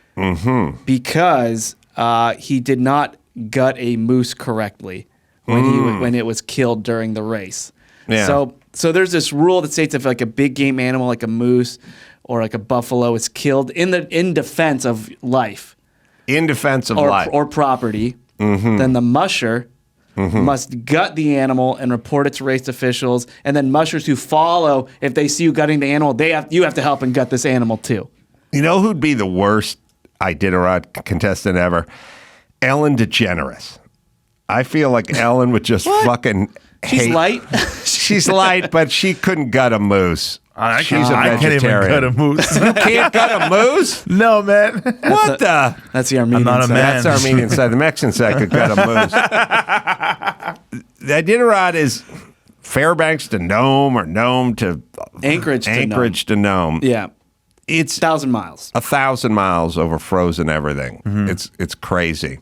A: because he did not gut a moose correctly when it was killed during the race.
C: Yeah.
A: So there's this rule that states if like a big game animal like a moose or like a buffalo is killed in defense of life,
C: In defense of life.
A: or property, then the musher must gut the animal and report it to race officials. And then mushers who follow, if they see you gutting the animal, you have to help and gut this animal too.
C: You know who'd be the worst Iditarod contestant ever? Ellen DeGeneres. I feel like Ellen would just fucking
A: She's
C: hate.
A: light.
C: She's light, but she couldn't gut a moose. She's a
B: I can't even
C: vegetarian.
B: cut a moose.
C: You can't gut a moose?
B: No, man.
C: What the?
A: That's the Armenian
B: I'm not a
A: side.
B: man.
C: That's Armenian side. The Mexican side could gut a moose. The Iditarod is Fairbanks to Nome or Nome to
A: Anchorage
C: to Nome.
A: Yeah.
C: It's
A: 1,000 miles.
C: 1,000 miles over frozen everything. It's crazy.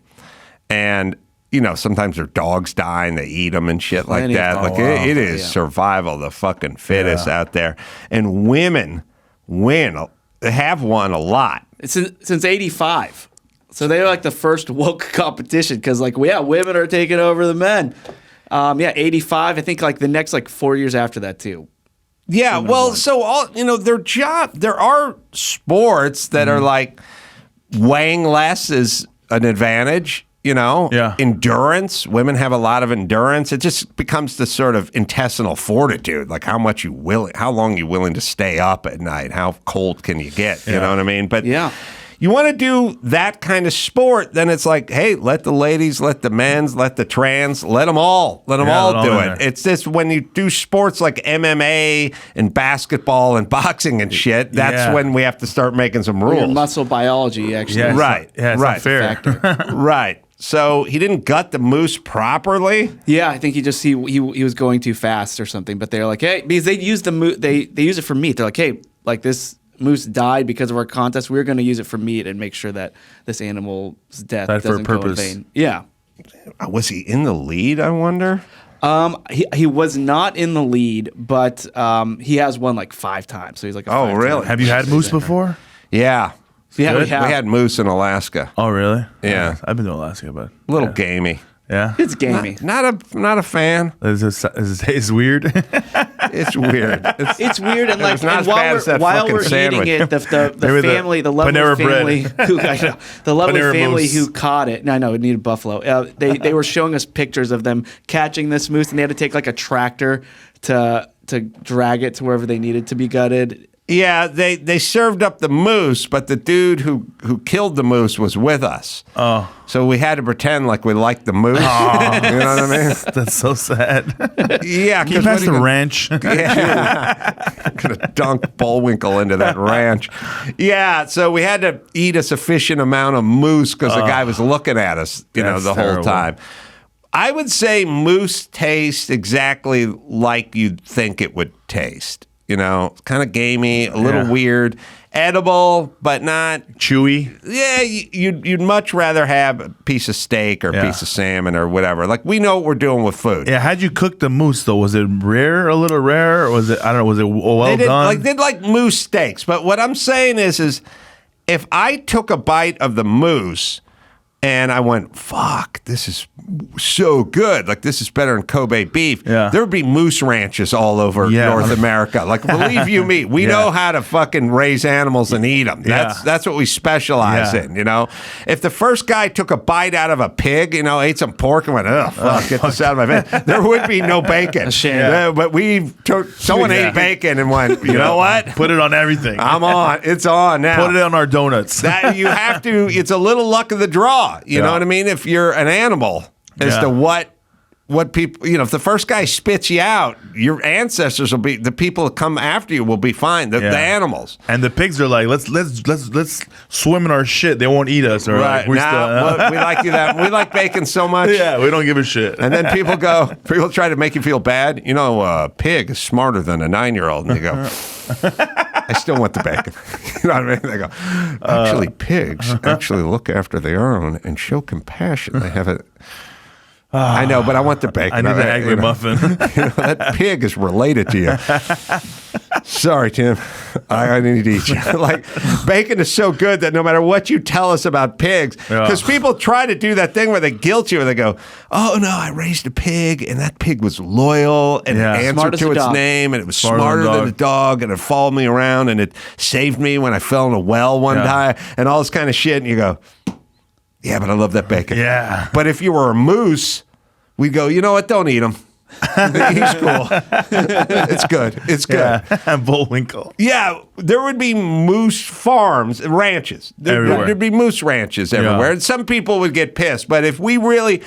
C: And you know, sometimes their dogs die and they eat them and shit like
A: Plenty of
C: that.
A: dogs.
C: Like it is survival of the fucking fittest out there. And women win. They have won a lot.
A: It's since 85. So they're like the first woke competition because like, women are taking over the men. 85. I think like the next like 4 years after that too.
C: Yeah, well, so all there are sports that are like weighing less is an advantage. You know, endurance. Women have a lot of endurance. It just becomes this sort of intestinal fortitude, like how long you willing to stay up at night, how cold can you get? You know what I mean? But you want to do that kind of sport, then it's like, hey, let the ladies, let the men's, let the trans, let them all do it. It's just when you do sports like MMA and basketball and boxing and shit, that's when we have to start making some rules.
A: Your muscle biology actually.
B: Yeah,
C: Right.
B: It's not fair.
C: Right. So he didn't gut the moose properly.
A: Yeah, I think he was going too fast or something. But they're like, hey, because they use the moose, they use it for meat. They're like, hey, like this moose died because of our contest. We're going to use it for meat and make sure that this animal's death
B: Died for a
A: doesn't go in
B: purpose.
A: vain. Yeah.
C: Was he in the lead, I wonder?
A: He was not in the lead, but he has won like 5 times. So he's like,
C: really?
B: Have you had moose before?
C: Yeah.
A: Yeah,
B: Good?
A: we have.
C: We had moose in Alaska.
B: Oh, really?
C: Yeah.
B: I've been to Alaska, but
C: A little gamey.
B: Yeah.
A: It's gamey.
C: Not a fan.
B: Does it taste weird?
C: It's weird.
A: It's weird, and like,
C: It's not
A: and
C: as bad as that
A: while
C: fucking
A: we're
C: sandwich.
A: eating it, the
B: Maybe
A: family, the lovely
B: Panera
A: family,
B: Bread.
A: who I know, the lovely
B: Panera
A: family
B: moose.
A: who caught it. No, I know it needed buffalo. They were showing us pictures of them catching this moose, and they had to take like a tractor to drag it to wherever they needed to be gutted.
C: Yeah, they served up the moose, but the dude who killed the moose was with us.
B: Oh.
C: So we had to pretend like we liked the moose. You know what I mean?
B: That's so sad.
C: Yeah.
B: Can you pass the ranch?
C: Yeah. Gonna dunk Bullwinkle into that ranch. Yeah, so we had to eat a sufficient amount of moose because the guy was looking at us, the
B: That's
C: whole
B: terrible.
C: time. I would say moose tastes exactly like you'd think it would taste. Kind of gamey, a little weird, edible, but not
B: Chewy.
C: Yeah, you'd much rather have a piece of steak or a piece of salmon or whatever. Like we know what we're doing with food.
B: Yeah, how'd you cook the moose though? Was it rare, a little rare, or was it? I don't know. Was it well done?
C: They did like moose steaks. But what I'm saying is if I took a bite of the moose and I went, fuck, this is so good. Like, this is better than Kobe beef.
B: Yeah.
C: There would be moose ranches all over North America. Like, believe you me, we know how to fucking raise animals and eat them. That's what we specialize in, If the first guy took a bite out of a pig, ate some pork and went, oh, fuck, get this out of my face, there would be no bacon. But someone ate bacon and went, you know what?
B: Put it on everything.
C: I'm on. It's on now.
B: Put it on our donuts.
C: That you have to. It's a little luck of the draw. You know what I mean? If you're an animal, as to what people, if the first guy spits you out, your ancestors will be, the people that come after you will be fine. The animals.
B: And the pigs are like, let's swim in our shit. They won't eat us. Or
C: Right.
B: Like,
C: we like you that. We like bacon so much.
B: Yeah, we don't give a shit.
C: And then people try to make you feel bad. A pig is smarter than a 9-year-old. And you go, I still want the bacon. You know what I mean? They go, actually, pigs actually look after their own and show compassion. They have it. I know, but I want the bacon.
B: I need the angry muffin.
C: That pig is related to you. Sorry, Tim. I need to eat you. Like, bacon is so good that no matter what you tell us about pigs, because people try to do that thing where they guilt you and they go, oh, no, I raised a pig and that pig was loyal and it answered to its name and it was smarter than a dog and it followed me around and it saved me when I fell in a well one time and all this kind of shit. And you go, yeah, but I love that bacon.
B: Yeah.
C: But if you were a moose, we'd go, you know what? Don't eat him. He's cool. It's good. It's good.
B: Yeah. Bullwinkle.
C: Yeah, there would be moose farms, ranches. There'd be moose ranches everywhere. And some people would get pissed. But if we really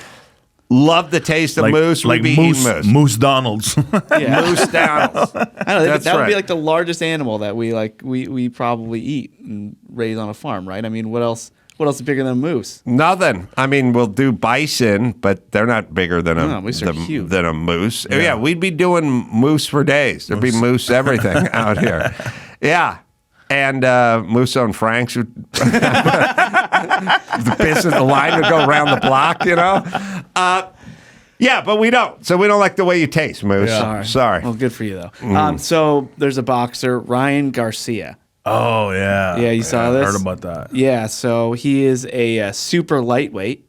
C: loved the taste of moose, we'd be eating moose.
B: Moose Donald's.
C: Moose Donald's.
A: I don't know. That would be like the largest animal that we probably eat and raise on a farm, right? I mean, what else? What else is bigger than a moose?
C: Nothing. I mean, we'll do bison, but they're not bigger than a moose. Yeah, we'd be doing moose for days. There'd be moose everything out here. Yeah. And Moose on Frank's, the business, the line would go around the block, you know? Yeah, but we don't. So we don't like the way you taste, Moose.
A: Yeah.
C: Sorry.
A: Well, good for you, though. So there's a boxer, Ryan Garcia.
B: Oh, yeah.
A: Yeah, you saw this?
B: I heard about that.
A: Yeah, so he is a super lightweight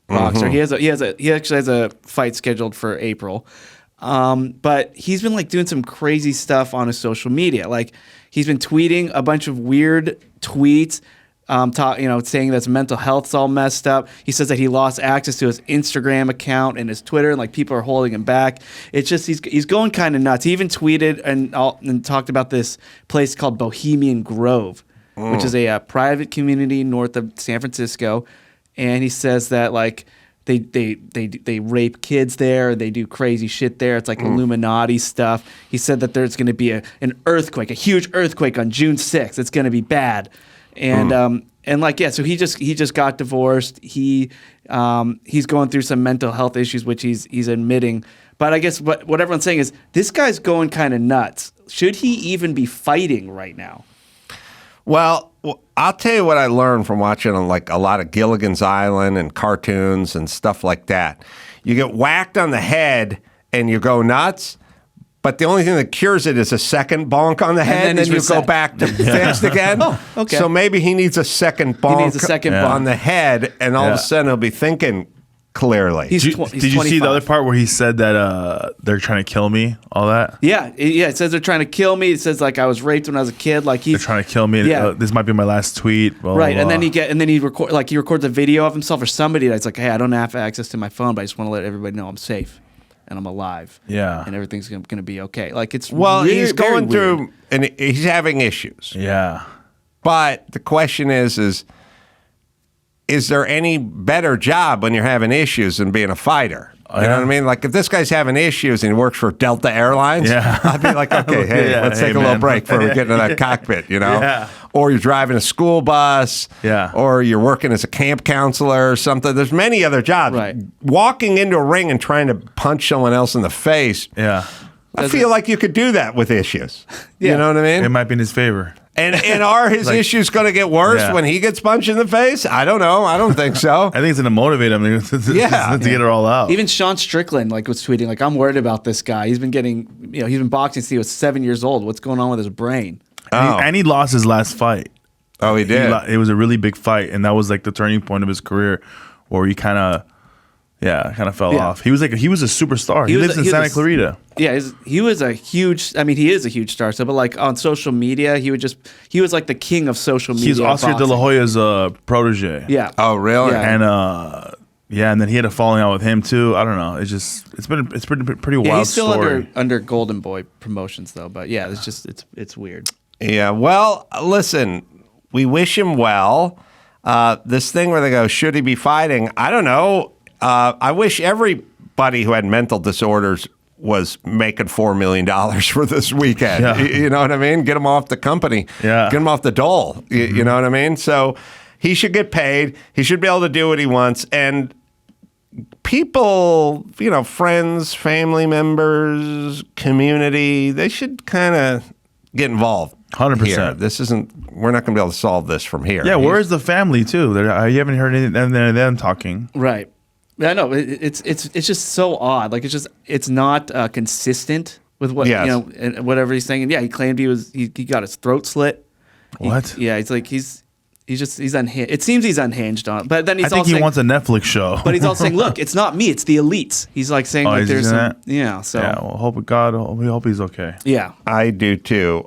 A: boxer. He actually has a fight scheduled for April. But he's been like doing some crazy stuff on his social media. Like he's been tweeting a bunch of weird tweets, saying that his mental health's all messed up. He says that he lost access to his Instagram account and his Twitter, and like people are holding him back. It's just he's going kind of nuts. He even tweeted and talked about this place called Bohemian Grove, which is a private community north of San Francisco, and he says that like they rape kids there, they do crazy shit there. It's like Illuminati stuff. He said that there's going to be an earthquake, a huge earthquake on June 6th. It's going to be bad. And so he just got divorced. He's going through some mental health issues, which he's admitting. But I guess what everyone's saying is this guy's going kind of nuts. Should he even be fighting right now?
C: Well, I'll tell you what I learned from watching like a lot of Gilligan's Island and cartoons and stuff like that. You get whacked on the head and you go nuts. But the only thing that cures it is a second bonk on the head, and then you go back to fixed again.
A: Oh, okay.
C: So maybe he needs a second bonk on the head, and all of a sudden he'll be thinking clearly.
B: Did you see the other part where he said that they're trying to kill me? All that?
A: Yeah. It says they're trying to kill me. It says like I was raped when I was a kid. Like
B: they're trying to kill me.
A: Yeah.
B: This might be my last tweet. Blah,
A: right.
B: blah, blah.
A: And then he records a video of himself or somebody that's like, hey, I don't have access to my phone, but I just want to let everybody know I'm safe. And I'm alive.
B: Yeah.
A: And everything's going to be okay. Like it's
C: he's going through and he's having issues.
B: Yeah.
C: But the question is there any better job when you're having issues than being a fighter? You know what I mean? Like if this guy's having issues and he works for Delta Airlines, I'd be like, okay, let's take a little break before we get into that cockpit, you know?
B: Yeah.
C: Or you're driving a school bus, or you're working as a camp counselor or something. There's many other jobs.
A: Right. Walking
C: into a ring and trying to punch someone else in the face.
B: Yeah.
C: I feel like you could do that with issues. You know what I mean?
B: It might be in his favor.
C: And are his issues going to get worse when he gets punched in the face? I don't know. I don't think so.
B: I think it's going to motivate him to get it all out.
A: Even Sean Strickland was tweeting like, I'm worried about this guy. He's been boxing since he was 7 years old. What's going on with his brain?
B: And he lost his last fight.
C: Oh, he did?
B: It was a really big fight, and that was like the turning point of his career where he kind of fell off. He was a superstar. He lives in Santa Clarita.
A: Yeah, he is a huge star. So, but like on social media, he was like the king of social media.
B: He's Oscar De La Hoya's protege.
A: Yeah.
C: Oh, really?
A: Yeah.
B: And then he had a falling out with him too. I don't know. It's pretty wild.
A: He's still
B: story.
A: under Golden Boy Promotions though. But yeah, it's weird.
C: Yeah. Well, listen, we wish him well. This thing where they go, should he be fighting? I don't know. I wish everybody who had mental disorders was making $4 million for this weekend.
B: Yeah.
C: You know what I mean? Get him off the company.
B: Yeah.
C: Get him off the dole. You know what I mean? So he should get paid. He should be able to do what he wants. And people, friends, family members, community, they should kind of get involved.
B: 100%.
C: We're not going to be able to solve this from here.
B: Yeah, where's the family too? You haven't heard anything of them talking.
A: Right. Yeah, no, it's just so odd. Like it's not consistent with what
C: Yes.
A: and whatever he's saying. And yeah, he claimed he got his throat slit.
B: What?
A: He's like he's unhinged. It seems he's unhinged on it. But then he's
B: I think he wants a Netflix show.
A: But he's also saying, look, it's not me, it's the elites. He's like saying like
B: he's
A: there's
B: saying
A: some
B: that?
A: yeah. So
B: yeah, well, we hope he's okay.
A: yeah.
C: I do too.